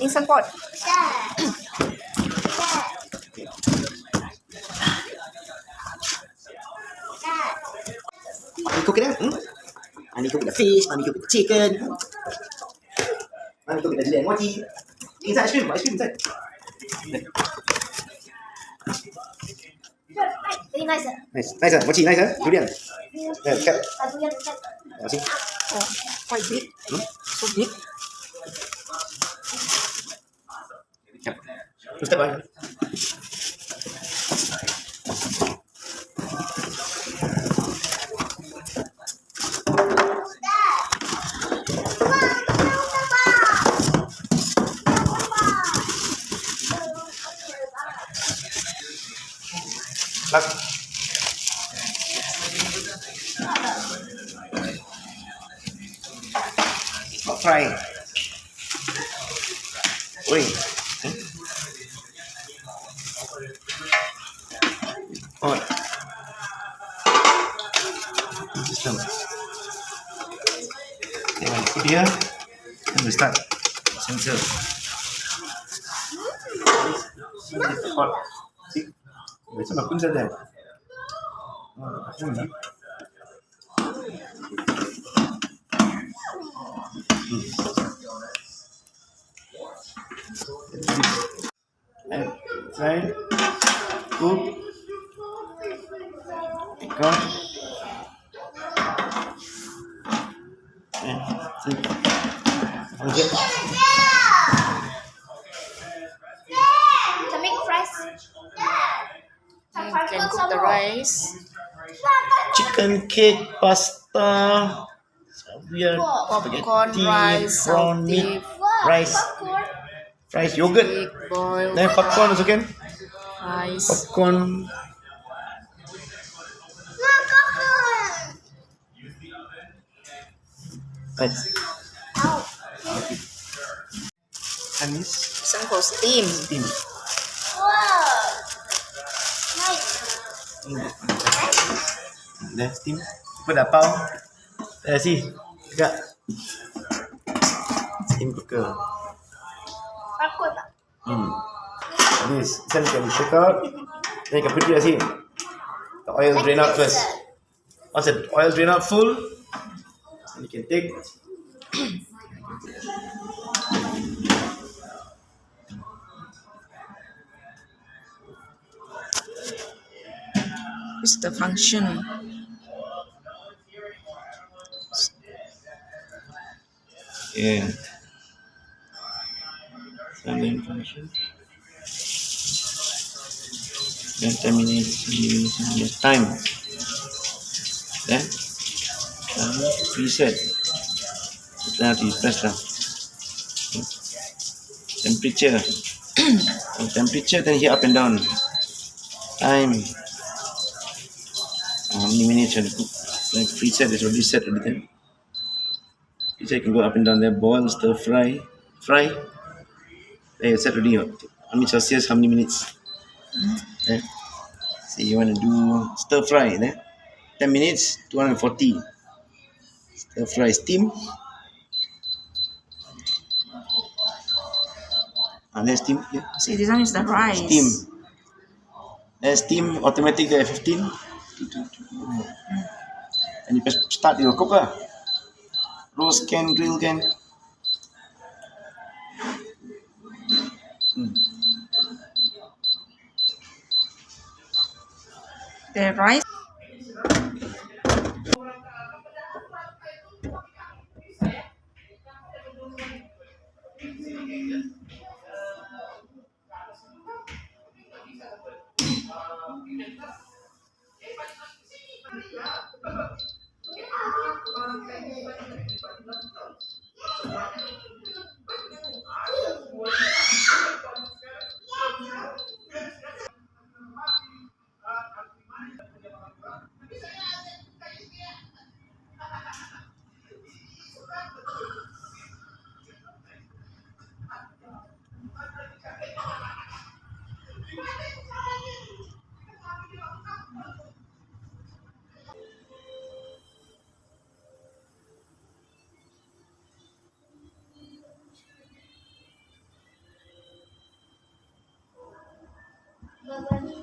Instant pot. You cook it up? And you cook the fish, and you cook the chicken. And you cook the Giselle mochi. Inside ice cream inside. Very nice. Nice, mochi, nice, durian. Cut. See? Oh, quite big. So big. Two step on. Last. Fry. Oi. On. System. Okay, put here. Then we start. Sensor. Hot. See? Wait, some put there. And side, cook, take off, and see. Okay. To make fries. You can cook the rice. Chicken cake, pasta, Popcorn, spaghetti, rice, prawn salty, meat, rice, fries, yogurt. egg boiled, Then popcorn also can. rice. Popcorn. Nice. And this Some for steam. steam. Then steam. Put the pau. See. Dekat. Steam cooker. This you can take out. Then you can put it see. The oil drain out first. Once the oil drain out full, then you can take. What's the function? Yeah. Main function. Then 10 minutes, time. Then preset. Then you press down. Temperature. Temperature, then here up and down. Time. How many minutes you have to cook? Like preset is already set already then. Preset can go up and down there. Boil, stir fry. There set already. How many Celsius, how many minutes? There. See, you want to do stir fry there. 10 minutes, 240. Stir fry steam. And then steam here. See, this one is the rice. Steam. Then steam automatic there 15. And you press start, it will cook lah. Roast can, grill can. The rice. Baba ni